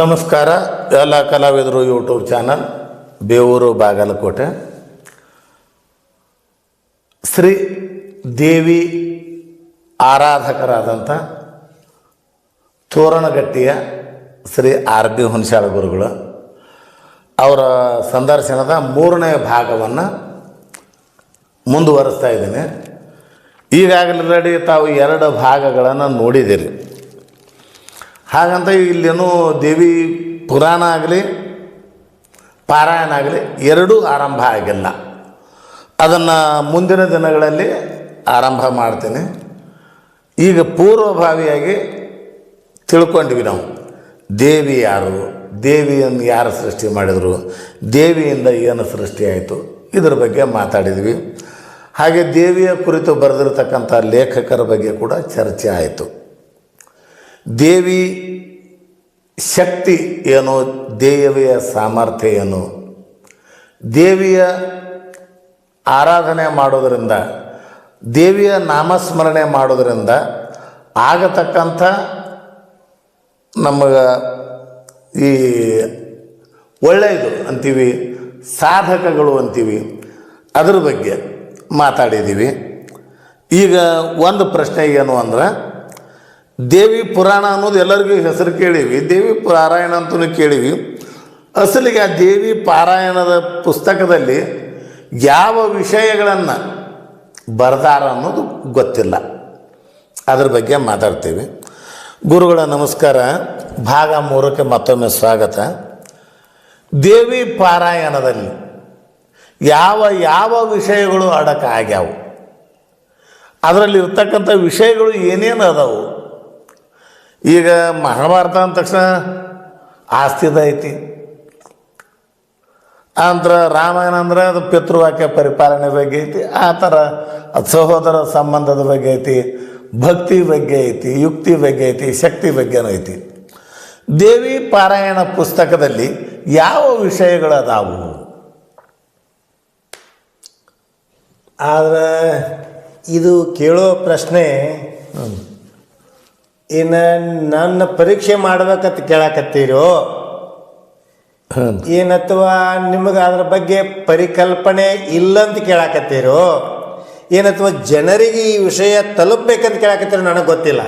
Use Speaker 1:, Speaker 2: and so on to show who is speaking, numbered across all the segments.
Speaker 1: ನಮಸ್ಕಾರ ಎಲ್ಲ ಕಲಾವಿದರು ಯೂಟ್ಯೂಬ್ ಚಾನಲ್ ಬೇವೂರು ಬಾಗಲಕೋಟೆ ಶ್ರೀ ದೇವಿ ಆರಾಧಕರಾದಂಥ ತೋರಣಗಟ್ಟಿಯ ಶ್ರೀ ಆರ್ ಬಿ ಹುಣಸಾಳ ಗುರುಗಳು ಅವರ ಸಂದರ್ಶನದ 3ನೇ ಭಾಗವನ್ನು ಮುಂದುವರಿಸ್ತಾ ಇದ್ದೀನಿ. ಈಗಾಗಲೇ ತಾವು 2 ಭಾಗಗಳನ್ನು ನೋಡಿದ್ದೀರಿ. ಹಾಗಂತ ಇಲ್ಲೇನೂ ದೇವಿ ಪುರಾಣ ಆಗಲಿ ಪಾರಾಯಣ ಆಗಲಿ ಎರಡೂ ಆರಂಭ ಆಗಿಲ್ಲ. ಅದನ್ನು ಮುಂದಿನ ದಿನಗಳಲ್ಲಿ ಆರಂಭ ಮಾಡ್ತೀನಿ. ಈಗ ಪೂರ್ವಭಾವಿಯಾಗಿ ತಿಳ್ಕೊಂಡ್ವಿ ನಾವು ದೇವಿ ಯಾರು, ದೇವಿಯನ್ನು ಯಾರು ಸೃಷ್ಟಿ ಮಾಡಿದರು, ದೇವಿಯಿಂದ ಏನು ಸೃಷ್ಟಿಯಾಯಿತು, ಇದರ ಬಗ್ಗೆ ಮಾತಾಡಿದ್ವಿ. ಹಾಗೆ ದೇವಿಯ ಕುರಿತು ಬರೆದಿರತಕ್ಕಂಥ ಲೇಖಕರ ಬಗ್ಗೆ ಕೂಡ ಚರ್ಚೆ ಆಯಿತು. ದೇವಿ ಶಕ್ತಿ ಏನು, ದೇವಿಯ ಸಾಮರ್ಥ್ಯ ಏನು, ದೇವಿಯ ಆರಾಧನೆ ಮಾಡೋದರಿಂದ, ದೇವಿಯ ನಾಮಸ್ಮರಣೆ ಮಾಡೋದರಿಂದ ಆಗತಕ್ಕಂಥ ನಮಗೆ ಈ ಒಳ್ಳೆಯದು ಅಂತೀವಿ, ಸಾಧಕಗಳು ಅಂತೀವಿ, ಅದ್ರ ಬಗ್ಗೆ ಮಾತಾಡಿದ್ದೀವಿ. ಈಗ ಒಂದು ಪ್ರಶ್ನೆ ಏನು ಅಂದ್ರೆ, ದೇವಿ ಪುರಾಣ ಅನ್ನೋದು ಎಲ್ಲರಿಗೂ ಹೆಸರು ಕೇಳೀವಿ, ದೇವಿ ಪಾರಾಯಣ ಅಂತಲೂ ಕೇಳೀವಿ. ಅಸಲಿಗೆ ಆ ದೇವಿ ಪಾರಾಯಣದ ಪುಸ್ತಕದಲ್ಲಿ ಯಾವ ವಿಷಯಗಳನ್ನು ಬರೆದಾರ ಅನ್ನೋದು ಗೊತ್ತಿಲ್ಲ. ಅದ್ರ ಬಗ್ಗೆ ಮಾತಾಡ್ತೀವಿ. ಗುರುಗಳ ನಮಸ್ಕಾರ. ಭಾಗ 3ಕ್ಕೆ ಮತ್ತೊಮ್ಮೆ ಸ್ವಾಗತ. ದೇವಿ ಪಾರಾಯಣದಲ್ಲಿ ಯಾವ ಯಾವ ವಿಷಯಗಳು ಅಡಕ ಆಗ್ಯಾವು, ಅದರಲ್ಲಿ ಇರ್ತಕ್ಕಂಥ ವಿಷಯಗಳು ಏನೇನು ಅದಾವು. ಈಗ ಮಹಾಭಾರತ ಅಂದ ತಕ್ಷಣ ಆಸ್ತಿದ ಐತಿ, ಅಂತರ ರಾಮಾಯಣ ಅಂದರೆ ಅದು ಪಿತೃವಾಕ್ಯ ಪರಿಪಾಲನೆ ಬಗ್ಗೆ ಐತಿ, ಆ ಥರ ಸಹೋದರ ಸಂಬಂಧದ ಬಗ್ಗೆ ಐತಿ, ಭಕ್ತಿ ಬಗ್ಗೆ ಐತಿ, ಯುಕ್ತಿ ಬಗ್ಗೆ ಐತಿ, ಶಕ್ತಿ ಬಗ್ಗೆನೂ ಐತಿ. ದೇವಿ ಪಾರಾಯಣ ಪುಸ್ತಕದಲ್ಲಿ ಯಾವ ವಿಷಯಗಳು ಅದಾವು?
Speaker 2: ಆದರೆ ಇದು ಕೇಳೋ ಪ್ರಶ್ನೆ ಇನ್ನು ನನ್ನ ಪರೀಕ್ಷೆ ಮಾಡ್ಬೇಕಂತ ಕೇಳಕತ್ತೀರೋ ಏನಥವಾ ನಿಮಗೆ ಅದ್ರ ಬಗ್ಗೆ ಪರಿಕಲ್ಪನೆ ಇಲ್ಲಂತ ಕೇಳಕತ್ತೀರೋ ಏನಥವಾ ಜನರಿಗೆ ಈ ವಿಷಯ ತಲುಪಬೇಕಂತ ಕೇಳಕತ್ತೀರೋ ನನಗೆ ಗೊತ್ತಿಲ್ಲ.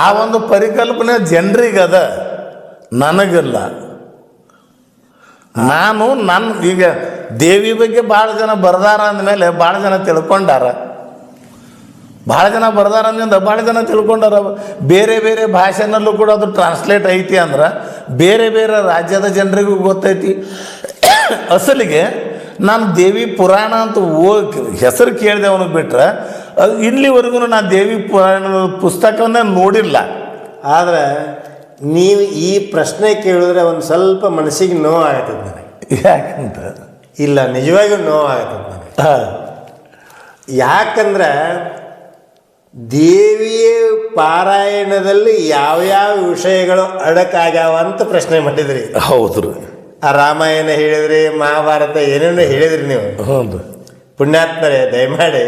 Speaker 1: ಆ ಒಂದು ಪರಿಕಲ್ಪನೆ ಜನರಿಗದ, ನನಗಿಲ್ಲ. ನಾನು ಈಗ ದೇವಿ ಬಗ್ಗೆ ಭಾಳ ಜನ ಬರ್ದಾರ ಅಂದಮೇಲೆ ಭಾಳ ಜನ ತಿಳ್ಕೊಂಡಾರ, ಭಾಳ ಜನ ಬರ್ದಾರ ಅಂದಿಂದ ಭಾಳ ಜನ ತಿಳ್ಕೊಂಡಾರ. ಬೇರೆ ಬೇರೆ ಭಾಷೆನಲ್ಲೂ ಕೂಡ ಅದು ಟ್ರಾನ್ಸ್ಲೇಟ್ ಐತಿ ಅಂದ್ರೆ ಬೇರೆ ಬೇರೆ ರಾಜ್ಯದ ಜನರಿಗೂ ಗೊತ್ತೈತಿ. ಅಸಲಿಗೆ ನಾನು ದೇವಿ ಪುರಾಣ ಅಂತ ಹೆಸರು ಕೇಳಿದೆ ಅವನಿಗೆ ಬಿಟ್ರೆ ಇಲ್ಲಿವರೆಗೂ ನಾನು ದೇವಿ ಪುರಾಣದ ಪುಸ್ತಕವನ್ನೇ ನೋಡಿಲ್ಲ.
Speaker 2: ಆದರೆ ನೀವು ಈ ಪ್ರಶ್ನೆ ಕೇಳಿದ್ರೆ ಒಂದು ಸ್ವಲ್ಪ ಮನಸ್ಸಿಗೆ ನೋವು ಆಗತ್ತದ ನನಗೆ.
Speaker 1: ಯಾಕಂತ
Speaker 2: ಇಲ್ಲ, ನಿಜವಾಗಿಯೂ ನೋವು ಆಗತ್ತದ ನನಗೆ. ಯಾಕಂದ್ರೆ ದೇವಿಯ ಪಾರಾಯಣದಲ್ಲಿ ಯಾವ್ಯಾವ ವಿಷಯಗಳು ಅಡಕಾಗ್ಯಾವ ಅಂತ ಪ್ರಶ್ನೆ ಮಾಡಿದ್ರಿ.
Speaker 1: ಹೌದು,
Speaker 2: ಆ ರಾಮಾಯಣ ಹೇಳಿದ್ರಿ, ಮಹಾಭಾರತ ಏನೇನೋ ಹೇಳಿದ್ರಿ ನೀವು.
Speaker 1: ಹೌದು,
Speaker 2: ಪುಣ್ಯಾತ್ಮರೇ ದಯಮಾಡಿ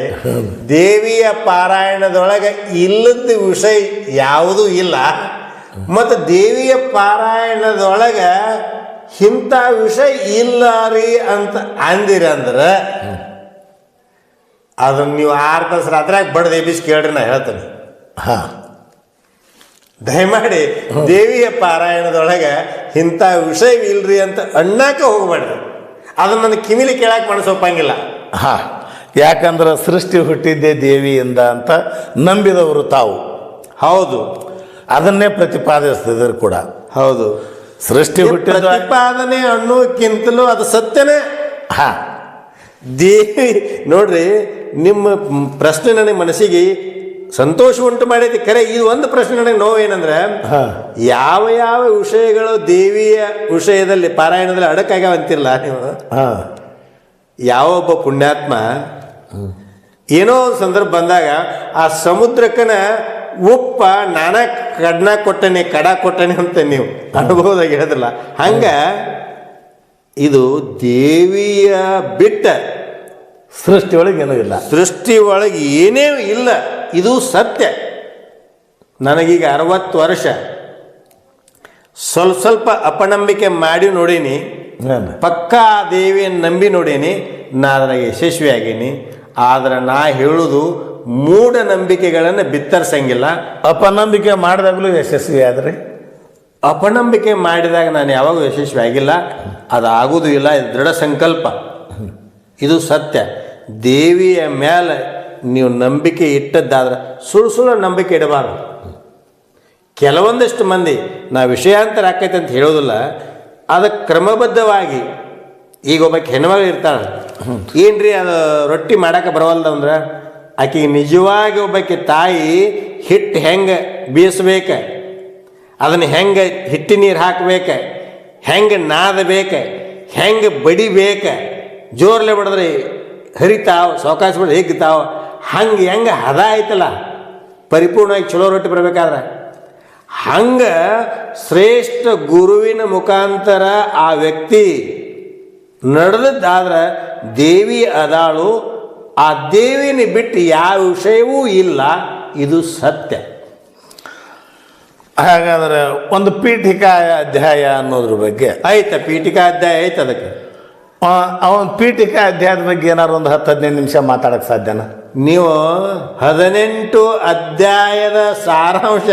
Speaker 2: ದೇವಿಯ ಪಾರಾಯಣದೊಳಗೆ ಇಲ್ಲದ ವಿಷಯ ಯಾವುದೂ ಇಲ್ಲ. ಮತ್ತು ದೇವಿಯ ಪಾರಾಯಣದೊಳಗೆ ಇಂಥ ವಿಷಯ ಇಲ್ಲ ರೀ ಅಂತ ಅಂದಿರಂದ್ರೆ ಅದನ್ನು ನೀವು 6 ತಾಸು ರಾತ್ರಿಯಾಗಿ ಬಡ್ದು ಎಬ್ಬಿಸಿ ಕೇಳ್ರಿ, ನಾ ಹೇಳ್ತೇನೆ.
Speaker 1: ಹಾಂ,
Speaker 2: ದಯಮಾಡಿ ದೇವಿಯ ಪಾರಾಯಣದೊಳಗೆ ಇಂಥ ವಿಷಯ ಇಲ್ರಿ ಅಂತ ಅಣ್ಣಕ್ಕೆ ಹೋಗ್ಬೇಡ್ರಿ. ಅದನ್ನು ನನ್ನ ಕಿವಿಲಿ ಕೇಳಕ್ಕೆ ಮನಸ್ಸೊಪ್ಪಂಗಿಲ್ಲ.
Speaker 1: ಹಾಂ, ಯಾಕಂದ್ರೆ ಸೃಷ್ಟಿ ಹುಟ್ಟಿದ್ದೇ ದೇವಿಯಿಂದ ಅಂತ ನಂಬಿದವರು ತಾವು.
Speaker 2: ಹೌದು,
Speaker 1: ಅದನ್ನೇ ಪ್ರತಿಪಾದಿಸ್ತಿದ್ರು ಕೂಡ.
Speaker 2: ಹೌದು,
Speaker 1: ಸೃಷ್ಟಿ ಹುಟ್ಟಿದ
Speaker 2: ಪ್ರತಿಪಾದನೆ ಅನ್ನೋಕ್ಕಿಂತಲೂ ಅದು ಸತ್ಯನೇ.
Speaker 1: ಹಾಂ,
Speaker 2: ದೇವಿ ನೋಡ್ರಿ, ನಿಮ್ಮ ಪ್ರಶ್ನೆ ನನಗೆ ಮನಸ್ಸಿಗೆ ಸಂತೋಷ ಉಂಟು ಮಾಡೈತಿ. ಖರೆ ಇದು ಒಂದು ಪ್ರಶ್ನೆ ನನಗೆ ನೋವೇನಂದ್ರೆ, ಯಾವ ಯಾವ ವಿಷಯಗಳು ದೇವಿಯ ವಿಷಯದಲ್ಲಿ ಪಾರಾಯಣದಲ್ಲಿ ಅಡಕಾಗ್ಯಾವ ಅಂತಿರಲ್ಲ ನೀವು. ಯಾವೊಬ್ಬ ಪುಣ್ಯಾತ್ಮ ಏನೋ ಒಂದು ಸಂದರ್ಭ ಬಂದಾಗ ಆ ಸಮುದ್ರಕ್ಕನ ಉಪ್ಪ ನಾನಾ ಕಡ್ನ ಕೊಟ್ಟನೆ ಕಡ ಕೊಟ್ಟನೆ ಅಂತ ನೀವು ಅನುಭವದಾಗ ಹೇಳಿದ್ರಲ್ಲ, ಹಂಗ ಇದು ದೇವಿಯ ಬಿಟ್ಟ
Speaker 1: ಸೃಷ್ಟಿಯೊಳಗೆ ಏನೂ ಇಲ್ಲ,
Speaker 2: ಸೃಷ್ಟಿ ಒಳಗೆ ಏನೇ ಇಲ್ಲ, ಇದು ಸತ್ಯ. ನನಗೀಗ 60 ವರ್ಷ. ಸ್ವಲ್ಪ ಸ್ವಲ್ಪ ಅಪನಂಬಿಕೆ ಮಾಡಿ ನೋಡೀನಿ, ಪಕ್ಕಾ ಆ ದೇವಿಯನ್ನು ನಂಬಿ ನೋಡೀನಿ, ನಾ ಅದ್ರಾಗ ಯಶಸ್ವಿ ಆಗೀನಿ. ಆದ್ರೆ ನಾ ಹೇಳುವುದು ಮೂಢನಂಬಿಕೆಗಳನ್ನು ಬಿತ್ತರಿಸಂಗಿಲ್ಲ.
Speaker 1: ಅಪನಂಬಿಕೆ ಮಾಡಿದಾಗಲೂ ಯಶಸ್ವಿ ಆದ್ರಿ?
Speaker 2: ಅಪನಂಬಿಕೆ ಮಾಡಿದಾಗ ನಾನು ಯಾವಾಗೂ ಯಶಸ್ವಿ ಆಗಿಲ್ಲ, ಅದಾಗೋದು ಇಲ್ಲ. ಇದು ದೃಢ ಸಂಕಲ್ಪ, ಇದು ಸತ್ಯ. ದೇವಿಯ ಮೇಲೆ ನೀವು ನಂಬಿಕೆ ಇಟ್ಟದ್ದಾದ್ರೆ ಸುಳ್ಳು ನಂಬಿಕೆ ಇಡಬಾರ್ದು. ಕೆಲವೊಂದಿಷ್ಟು ಮಂದಿ ನಾ ವಿಷಯಾಂತರ ಆಕೈತೆ ಅಂತ ಹೇಳೋದಿಲ್ಲ, ಅದಕ್ಕೆ ಕ್ರಮಬದ್ಧವಾಗಿ ಈಗ ಒಬ್ಬಾಕಿ ಹೆಣ್ಮಗಳು ಇರ್ತಾಳೆ, ಏನ್ರಿ ಅದು ರೊಟ್ಟಿ ಮಾಡಕ್ಕೆ ಬರವಲ್ದಂದ್ರೆ ಆಕೆಗೆ ನಿಜವಾಗಿ ಒಬ್ಬಾಕಿ ತಾಯಿ ಹಿಟ್ಟು ಹೆಂಗೆ ಬೀಸಬೇಕು, ಅದನ್ನು ಹೆಂಗೆ ಹಿಟ್ಟಿ ನೀರು ಹಾಕಬೇಕು, ಹೆಂಗೆ ನಾದಬೇಕು, ಹೆಂಗೆ ಬಡಿಬೇಕು, ಜೋರ್ಲೆ ಬಡಿದ್ರೆ ಹರಿತಾವ, ಸಾವಕಾಶ ಬಿಡ್ರಿ ಹಿಗ್ತಾವ, ಹೆಂಗೆ ಹದ ಆಯ್ತಲ್ಲ ಪರಿಪೂರ್ಣವಾಗಿ ಚಲೋ ರೊಟ್ಟಿ ಬರಬೇಕಾದ್ರೆ, ಹಂಗೆ ಶ್ರೇಷ್ಠ ಗುರುವಿನ ಮುಖಾಂತರ ಆ ವ್ಯಕ್ತಿ ನಡೆದದ್ದಾದ್ರೆ ದೇವಿ ಅದಾಳು. ಆ ದೇವಿನ ಬಿಟ್ಟು ಯಾವ ವಿಷಯವೂ ಇಲ್ಲ, ಇದು ಸತ್ಯ.
Speaker 1: ಹಾಗಾದ್ರೆ ಒಂದು ಪೀಠಿಕಾ ಅಧ್ಯಾಯ ಅನ್ನೋದ್ರ ಬಗ್ಗೆ
Speaker 2: ಆಯ್ತಾ? ಪೀಠಿಕಾ ಅಧ್ಯಾಯ ಐತೆ ಅದಕ್ಕೆ.
Speaker 1: ಅವನ ಪೀಠಿಕಾ ಅಧ್ಯಾಯದ ಬಗ್ಗೆ ಏನಾರು ಒಂದು 10-15 ನಿಮಿಷ ಮಾತಾಡಕ್ಕೆ ಸಾಧ್ಯನಾ?
Speaker 2: ನೀವು 18 ಅಧ್ಯಾಯದ ಸಾರಾಂಶ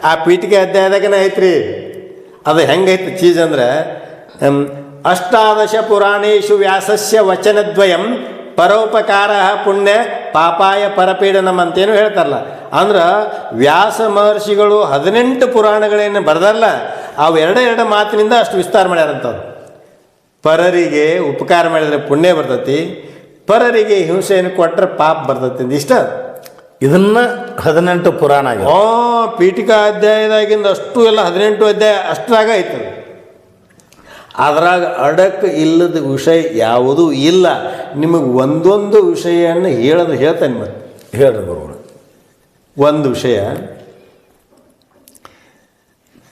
Speaker 2: ಆ ಪೀಠಿಕೆ ಅಧ್ಯಾಯದಾಗನೇ ಐತ್ರಿ. ಅದು ಹೆಂಗೈತಿ ಚೀಸ್ ಅಂದ್ರೆ, ಅಷ್ಟಾದಶ ಪುರಾಣೇಶು ವ್ಯಾಸಸ್ಯ ವಚನದ್ವಯಂ ಪರೋಪಕಾರ ಪುಣ್ಯ ಪಾಪಾಯ ಪರಪೀಡನಂ ಅಂತೇನು ಹೇಳ್ತಾರಲ್ಲ. ಅಂದ್ರೆ ವ್ಯಾಸ ಮಹರ್ಷಿಗಳು 18 ಪುರಾಣಗಳೇನು ಬರ್ದಾರಲ್ಲ, ಅವು ಎರಡು ಮಾತಿನಿಂದ ಅಷ್ಟು ವಿಸ್ತಾರ ಮಾಡ್ಯಾರಂಥವ್ರು. ಪರರಿಗೆ ಉಪಕಾರ ಮಾಡಿದರೆ ಪುಣ್ಯ ಬರ್ತೈತಿ, ಪರರಿಗೆ ಹಿಂಸೆಯನ್ನು ಕೊಟ್ಟರೆ ಪಾಪ ಬರ್ತೈತಿ ಅಂತ ಇಷ್ಟ.
Speaker 1: ಇದನ್ನ 18 ಪುರಾಣ
Speaker 2: ಪೀಠಿಕಾ ಅಧ್ಯಾಯದಾಗಿಂದ ಅಷ್ಟು ಎಲ್ಲ 18 ಅಧ್ಯಾಯ ಅಷ್ಟರಾಗ ಐತದೆ. ಅದ್ರಾಗ ಅಡಕ್ಕೆ ಇಲ್ಲದ ವಿಷಯ ಯಾವುದೂ ಇಲ್ಲ. ನಿಮಗೆ ಒಂದೊಂದು ವಿಷಯವನ್ನು ಹೇಳ್ತಾನೆ. ಮತ್ತೆ
Speaker 1: ಹೇಳ್ರಿ ಗುರುಗಳು.
Speaker 2: ಒಂದು ವಿಷಯ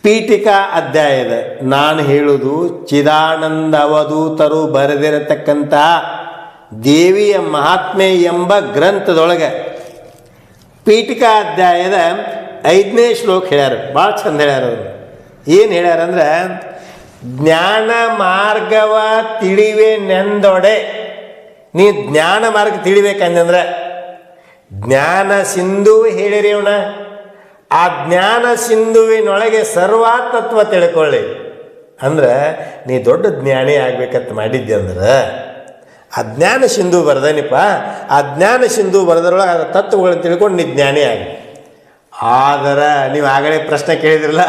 Speaker 2: ಪೀಠಿಕಾ ಅಧ್ಯಾಯದ ನಾನು ಹೇಳುವುದು ಚಿದಾನಂದ ಅವಧೂತರು ಬರೆದಿರತಕ್ಕಂಥ ದೇವಿಯ ಮಹಾತ್ಮೆ ಎಂಬ ಗ್ರಂಥದೊಳಗೆ ಪೀಠಿಕಾ ಅಧ್ಯಾಯದ 5ನೇ ಶ್ಲೋಕ ಹೇಳ್ಯಾರ. ಭಾಳ ಚಂದ ಹೇಳ್ಯಾರ. ಏನು ಹೇಳ್ಯಾರಂದ್ರೆ, ಜ್ಞಾನ ಮಾರ್ಗವ ತಿಳಿವೆ ನೆಂದೊಡೆ. ನೀ ಜ್ಞಾನ ಮಾರ್ಗ ತಿಳಿಬೇಕಂದ್ರೆ ಜ್ಞಾನ ಸಿಂಧು ಹೇಳಿರಿ ಅವನ. ಆ ಜ್ಞಾನ ಸಿಂಧುವಿನೊಳಗೆ ಸರ್ವಾತತ್ವ ತಿಳ್ಕೊಳ್ಳಿ. ಅಂದ್ರೆ ನೀ ದೊಡ್ಡ ಜ್ಞಾನಿ ಆಗ್ಬೇಕಂತ ಮಾಡಿದ್ದೆ ಅಂದ್ರೆ ಆ ಜ್ಞಾನ ಸಿಂಧು ಬರ್ದೇನಿಪ್ಪ, ಆ ಜ್ಞಾನ ಸಿಂಧು ಬರೆದ್ರೊಳಗೆ ಆ ತತ್ವಗಳನ್ನು ತಿಳ್ಕೊಂಡು ನೀ ಜ್ಞಾನಿ ಆಗಿ. ಆದರೆ ನೀವು ಆಗಲೇ ಪ್ರಶ್ನೆ ಕೇಳಿದ್ರಲ್ಲ,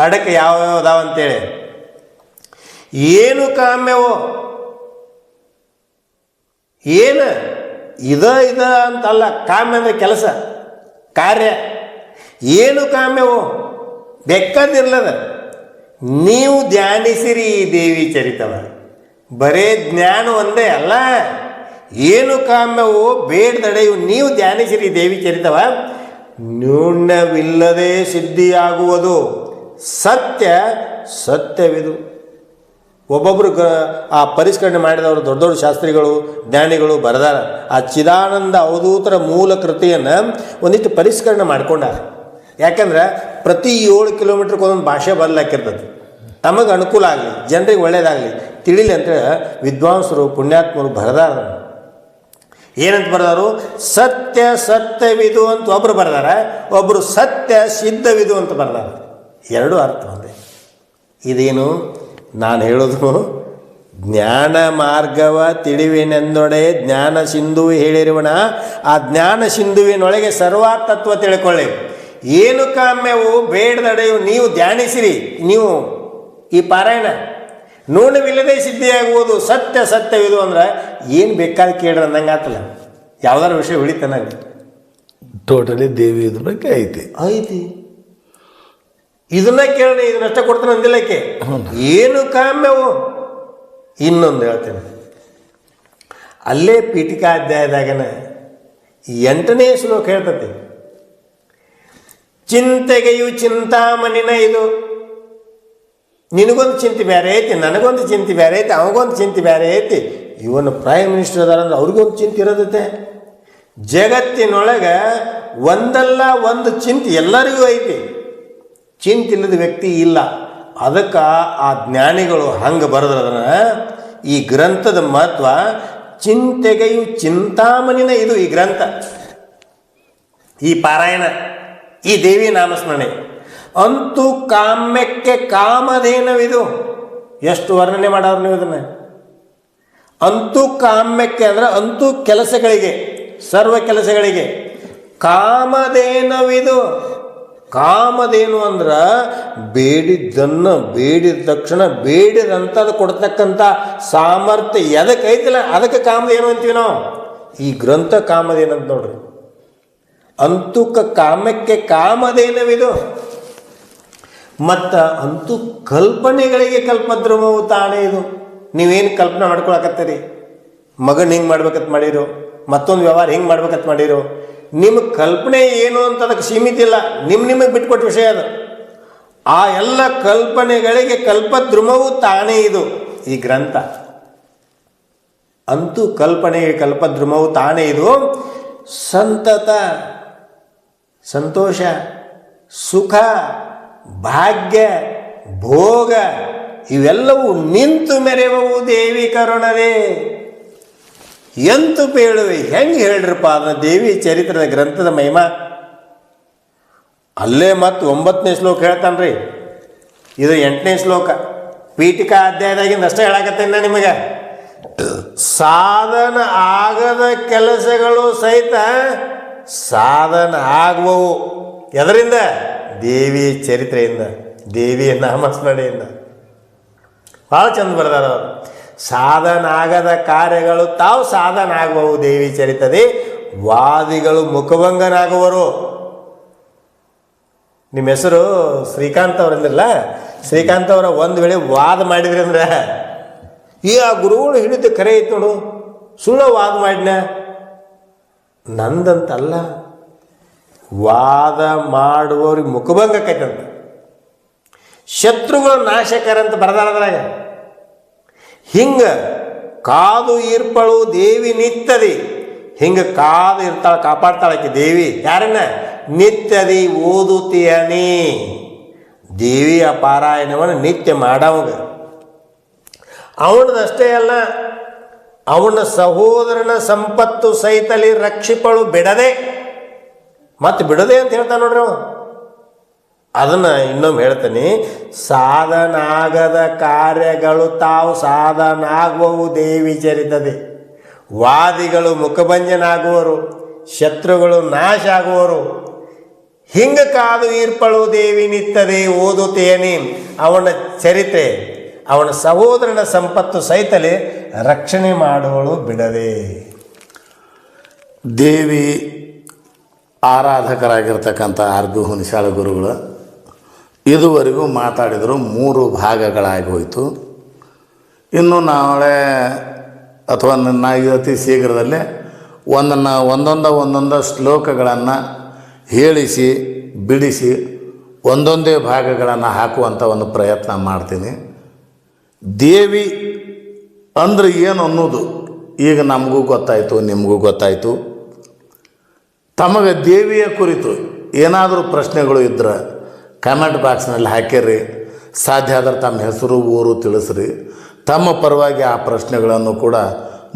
Speaker 2: ಅಡಕ್ಕೆ ಯಾವ್ಯಾವ ಅದಾವ ಅಂತೇಳಿ. ಏನು ಕಾಮ್ಯವೋ, ಏನು ಇದ ಅಂತಲ್ಲ. ಕಾಮ್ಯ ಅಂದರೆ ಕೆಲಸ, ಕಾರ್ಯ. ಏನು ಕಾಮ್ಯವೋ ಬೆಕ್ಕದಿರ್ಲದ. ನೀವು ಧ್ಯಾನಿಸಿರಿ ಈ ದೇವಿ ಚರಿತವ. ಬರೇ ಜ್ಞಾನ ಒಂದೇ ಅಲ್ಲ, ಏನು ಕಾಮ್ಯವೋ ಬೇಡದಡೆಯು ನೀವು ಧ್ಯಾನಿಸಿರಿ ದೇವಿ ಚರಿತವ. ನ್ಯೂನವಿಲ್ಲದೆ ಸಿದ್ಧಿಯಾಗುವುದು ಸತ್ಯ, ಸತ್ಯವಿದು. ಒಬ್ಬೊಬ್ಬರು ಆ ಪರಿಷ್ಕರಣೆ ಮಾಡಿದವರು ದೊಡ್ಡ ದೊಡ್ಡ ಶಾಸ್ತ್ರಿಗಳು ಜ್ಞಾನಿಗಳು ಬರೆದಾರ. ಆ ಚಿದಾನಂದ ಅವಧೂತರ ಮೂಲ ಕೃತಿಯನ್ನು ಒಂದಿಷ್ಟು ಪರಿಷ್ಕರಣೆ ಮಾಡ್ಕೊಂಡಾರ. ಯಾಕಂದ್ರೆ ಪ್ರತಿ 7 ಕಿಲೋಮೀಟ್ರಿಗೆ ಒಂದೊಂದು ಭಾಷೆ ಬದಲಾಕಿರ್ತದೆ. ತಮಗೆ ಅನುಕೂಲ ಆಗಲಿ, ಜನರಿಗೆ ಒಳ್ಳೇದಾಗಲಿ, ತಿಳಿಲಿ ಅಂತೇಳಿ ವಿದ್ವಾಂಸರು ಪುಣ್ಯಾತ್ಮರು ಬರೆದಾರ. ಏನಂತ ಬರೆದಾರು? ಸತ್ಯ ಸತ್ಯವಿದು ಅಂತ ಒಬ್ಬರು ಬರೆದಾರ, ಒಬ್ಬರು ಸತ್ಯ ಸಿದ್ಧವಿದು ಅಂತ ಬರೆದಾರ. ಎರಡೂ ಅರ್ಥ ಒಂದೇ. ಇದೇನು ನಾನು ಹೇಳೋದು? ಜ್ಞಾನ ಮಾರ್ಗವ ತಿಳಿವಿನೆಂದೊಡೆ ಜ್ಞಾನ ಸಿಂಧು ಹೇಳಿರುವಣ. ಆ ಜ್ಞಾನ ಸಿಂಧುವಿನೊಳಗೆ ಸರ್ವಾತತ್ವ ತಿಳ್ಕೊಳ್ಳಿ. ಏನು ಕಾಮ್ಯವು ಬೇಡದಡೆಯು ನೀವು ಧ್ಯಾನಿಸಿರಿ. ನೀವು ಈ ಪಾರಾಯಣ ನ್ಯೂನವಿಲ್ಲದೆ ಸಿದ್ಧಿಯಾಗುವುದು ಸತ್ಯ ಸತ್ಯವಿದು ಅಂದ್ರೆ ಏನು ಬೇಕಾದ ಕೇಳ್ರಿ ಅಂದಂಗೆ ಆತಲ್ಲ. ಯಾವ್ದಾರು ವಿಷಯ ಉಳಿತಾನ
Speaker 1: ಟೋಟಲಿ ದೇವಿ ಇದ್ರ ಬಗ್ಗೆ ಐತಿ.
Speaker 2: ಇದನ್ನ ಕೇಳಿ ಇದನ್ನಷ್ಟ ಕೊಡ್ತಾನೆ ಅಂದಿಲ್ಲಕ್ಕೆ. ಏನು ಕಾಮ್ಯವು. ಇನ್ನೊಂದು ಹೇಳ್ತೇನೆ, ಅಲ್ಲೇ ಪೀಠಿಕಾ ಅಧ್ಯಾಯದಾಗನ 8ನೇ ಶ್ಲೋಕ ಹೇಳ್ತತಿ, ಚಿಂತೆಗೆಯು ಚಿಂತಾಮಣಿನ ಇದು. ನಿನಗೊಂದು ಚಿಂತೆ ಬೇರೆ ಐತಿ, ನನಗೊಂದು ಚಿಂತೆ ಬೇರೆ ಐತಿ, ಅವಗೊಂದು ಚಿಂತೆ ಬೇರೆ ಐತಿ. ಇವನು ಪ್ರೈಮ್ ಮಿನಿಸ್ಟರ್ ಅದಾರಂದ್ರೆ ಅವ್ರಿಗೊಂದು ಚಿಂತೆ ಇರೋದೈತೆ. ಜಗತ್ತಿನೊಳಗೆ ಒಂದಲ್ಲ ಒಂದು ಚಿಂತೆ ಎಲ್ಲರಿಗೂ ಐತಿ. ಚಿಂತಿಲ್ಲದ ವ್ಯಕ್ತಿ ಇಲ್ಲ. ಅದಕ್ಕೆ ಆ ಜ್ಞಾನಿಗಳು ಹಂಗೆ ಬರೆದ್ರದನ್ನ ಈ ಗ್ರಂಥದ ಮಹತ್ವ ಚಿಂತೆಗೆಯು ಚಿಂತಾಮಣಿನ ಇದು ಈ ಗ್ರಂಥ, ಈ ಪಾರಾಯಣ, ಈ ದೇವಿ ನಾಮಸ್ಮರಣೆ. ಅಂತೂ ಕಾಮ್ಯಕ್ಕೆ ಕಾಮಧೇನವಿದು. ಎಷ್ಟು ವರ್ಣನೆ ಮಾಡೋರು ನೀವು ಇದನ್ನು. ಅಂತೂ ಕಾಮ್ಯಕ್ಕೆ ಅಂದ್ರೆ ಅಂತೂ ಕೆಲಸಗಳಿಗೆ, ಸರ್ವ ಕೆಲಸಗಳಿಗೆ ಕಾಮಧೇನವಿದು. ಕಾಮಧೇನು ಅಂದ್ರೆ ಬೇಡಿದ್ದನ್ನು ಬೇಡಿದ ತಕ್ಷಣ ಬೇಡಿದಂಥದ್ದು ಕೊಡ್ತಕ್ಕಂಥ ಸಾಮರ್ಥ್ಯ ಎದಕ್ಕೆ ಐತಿಲ್ಲ ಅದಕ್ಕೆ ಕಾಮಧೇನು ಅಂತೀವಿ ನಾವು. ಈ ಗ್ರಂಥ ಕಾಮಧೇನು ಅಂತ ನೋಡ್ರಿ. ಅಂತೂ ಕಾಮ್ಯಕ್ಕೆ ಕಾಮಧೇನವಿದು. ಮತ್ತು ಅಂತೂ ಕಲ್ಪನೆಗಳಿಗೆ ಕಲ್ಪದ್ರುಮವು ತಾನೇ ಇದು. ನೀವೇನು ಕಲ್ಪನೆ ಮಾಡ್ಕೊಳಕತ್ತೀರಿ, ಮಗನ ಹಿಂಗೆ ಮಾಡ್ಬೇಕಂತ ಮಾಡಿರೋ, ಮತ್ತೊಂದು ವ್ಯವಹಾರ ಹಿಂಗೆ ಮಾಡ್ಬೇಕಂತ ಮಾಡಿರೋ, ನಿಮ್ಮ ಕಲ್ಪನೆ ಏನು ಅಂತ ಅದಕ್ಕೆ ಸೀಮಿತ ಇಲ್ಲ, ನಿಮಗೆ ಬಿಟ್ಕೊಟ್ಟ ವಿಷಯ ಅದು. ಆ ಎಲ್ಲ ಕಲ್ಪನೆಗಳಿಗೆ ಕಲ್ಪದ್ರುಮವು ತಾನೇ ಇದು ಈ ಗ್ರಂಥ. ಅಂತೂ ಕಲ್ಪನೆಗೆ ಕಲ್ಪದ್ರುಮವು ತಾನೇ ಇದು. ಸಂತತ ಸಂತೋಷ, ಸುಖ, ಭಾಗ್ಯ, ಭೋಗ ಇವೆಲ್ಲವೂ ನಿಂತು ಮೆರೆಯುವವು ದೇವಿ ಕರುಣವೇ. ಎಂತು ಪೇಳುವೆ, ಹೆಂಗೆ ಹೇಳ್ರಪ್ಪ ಅದನ್ನ ದೇವಿ ಚರಿತ್ರದ ಗ್ರಂಥದ ಮಹಿಮಾ. ಅಲ್ಲೇ ಮತ್ತು 9ನೇ ಶ್ಲೋಕ ಹೇಳ್ತಾನ್ರಿ, ಇದು 8ನೇ ಶ್ಲೋಕ. ಪೀಠಿಕಾ ಅಧ್ಯಾಯದಾಗಿಂದ ಅಷ್ಟೇ ಹೇಳಕತ್ತೇನೆ ನಿಮಗೆ. ಸಾಧನ ಆಗದ ಕೆಲಸಗಳು ಸಹಿತ ಸಾಧನ ಆಗುವವು. ಎದರಿಂದ? ದೇವಿ ಚರಿತ್ರೆಯಿಂದ, ದೇವಿಯ ನಾಮಸ್ಮರಣೆಯಿಂದ. ಭಾಳ ಚಂದ ಬರ್ದಾರ ಅವರು. ಸಾಧನ ಆಗದ ಕಾರ್ಯಗಳು ತಾವು ಸಾಧನ ಆಗುವವು ದೇವಿ ಚರಿತದೆ. ವಾದಿಗಳು ಮುಖಭಂಗನಾಗುವರು. ನಿಮ್ಮ ಹೆಸರು ಶ್ರೀಕಾಂತ್ ಅವರಂದ್ರಲ್ಲ, ಶ್ರೀಕಾಂತ್ ಅವರ ಒಂದು ವೇಳೆ ವಾದ ಮಾಡಿದ್ರಿ ಅಂದ್ರೆ, ಈ ಆ ಗುರುಗಳು ಹಿಡಿದು ಕರೆ ಐತೆ ನೋಡು, ಸುಳ್ಳು ವಾದ ಮಾಡಿನ ನಂದಂತಲ್ಲ, ವಾದ ಮಾಡುವವ್ರಿಗೆ ಮುಖಭಂಗ ಆಕೈತಂತ. ಶತ್ರುಗಳು ನಾಶಕರಂತ ಬರದಾರದ್ರಾಗ. ಹಿಂಗೆ ಕಾದು ಈರ್ಪಳು ದೇವಿ ನಿತ್ಯದಿ. ಹಿಂಗೆ ಕಾದು ಇರ್ತಾಳೆ, ಕಾಪಾಡ್ತಾಳಕ್ಕೆ ದೇವಿ. ಯಾರನ್ನ? ನಿತ್ಯದಿ ಓದುತ್ತೀಯನಿ. ದೇವಿಯ ಪಾರಾಯಣವನ್ನು ನಿತ್ಯ ಮಾಡವಾಗ ಅವನದಷ್ಟೇ ಅಲ್ಲ, ಅವನ ಸಹೋದರನ ಸಂಪತ್ತು ಸಹಿತಲಿ ರಕ್ಷಿಪಳು ಬಿಡದೆ. ಮತ್ತೆ ಬಿಡದೆ ಅಂತ ಹೇಳ್ತಾನೆ ನೋಡ್ರಿ ಅವ. ಅದನ್ನು ಇನ್ನೊಮ್ಮೆ ಹೇಳ್ತಾನೆ. ಸಾಧನಾಗದ ಕಾರ್ಯಗಳು ತಾವು ಸಾಧನಾಗುವವು ದೇವಿ ಚರಿತದೆ. ವಾದಿಗಳು ಮುಖಭಂಜನಾಗುವರು, ಶತ್ರುಗಳು ನಾಶ ಆಗುವರು. ಹಿಂಗ ಕಾದು ಈರ್ಪಳು ದೇವಿ ನಿತ್ತದೆ ಓದುತ್ತೇನೆ. ಅವನ ಚರಿತ್ರೆ, ಅವನ ಸಹೋದರನ ಸಂಪತ್ತು ಸಹಿತಲೇ ರಕ್ಷಣೆ ಮಾಡುವಳು ಬಿಡದೆ.
Speaker 1: ದೇವಿ ಆರಾಧಕರಾಗಿರ್ತಕ್ಕಂಥ ಆರ್ಬಿ ಹುಣಸಾಳ ಗುರುಗಳು ಇದುವರೆಗೂ ಮಾತಾಡಿದರು 3 ಭಾಗಗಳಾಗಿ ಹೋಯಿತು. ಇನ್ನು ನಾಳೆ ಅಥವಾ ಅತಿ ಶೀಘ್ರದಲ್ಲೇ ಒಂದೊಂದು ಶ್ಲೋಕಗಳನ್ನು ಹೇಳಿಸಿ ಬಿಡಿಸಿ ಒಂದೊಂದೇ ಭಾಗಗಳನ್ನು ಹಾಕುವಂಥ ಒಂದು ಪ್ರಯತ್ನ ಮಾಡ್ತೀನಿ. ದೇವಿ ಅಂದರೆ ಏನು ಅನ್ನೋದು ಈಗ ನಮಗೂ ಗೊತ್ತಾಯಿತು, ನಿಮಗೂ ಗೊತ್ತಾಯಿತು. ತಮಗೆ ದೇವಿಯ ಕುರಿತು ಏನಾದರೂ ಪ್ರಶ್ನೆಗಳು ಇದ್ದರೆ ಕಮೆಂಟ್ ಬಾಕ್ಸ್ನಲ್ಲಿ ಹಾಕಿರಿ. ಸಾಧ್ಯ ಆದ್ರೆ ತಮ್ಮ ಹೆಸರು ಊರು ತಿಳಿಸ್ರಿ. ತಮ್ಮ ಪರವಾಗಿ ಆ ಪ್ರಶ್ನೆಗಳನ್ನು ಕೂಡ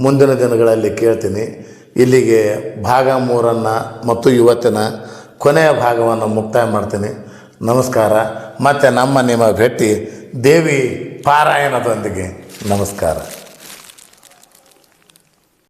Speaker 1: ಮುಂದಿನ ದಿನಗಳಲ್ಲಿ ಕೇಳ್ತೀನಿ. ಇಲ್ಲಿಗೆ ಭಾಗ 3 ಮತ್ತು ಇವತ್ತಿನ ಕೊನೆಯ ಭಾಗವನ್ನು ಮುಕ್ತಾಯ ಮಾಡ್ತೀನಿ. ನಮಸ್ಕಾರ. ಮತ್ತು ನಿಮ್ಮ ಭೇಟಿ ದೇವಿ ಪಾರಾಯಣದೊಂದಿಗೆ. ನಮಸ್ಕಾರ.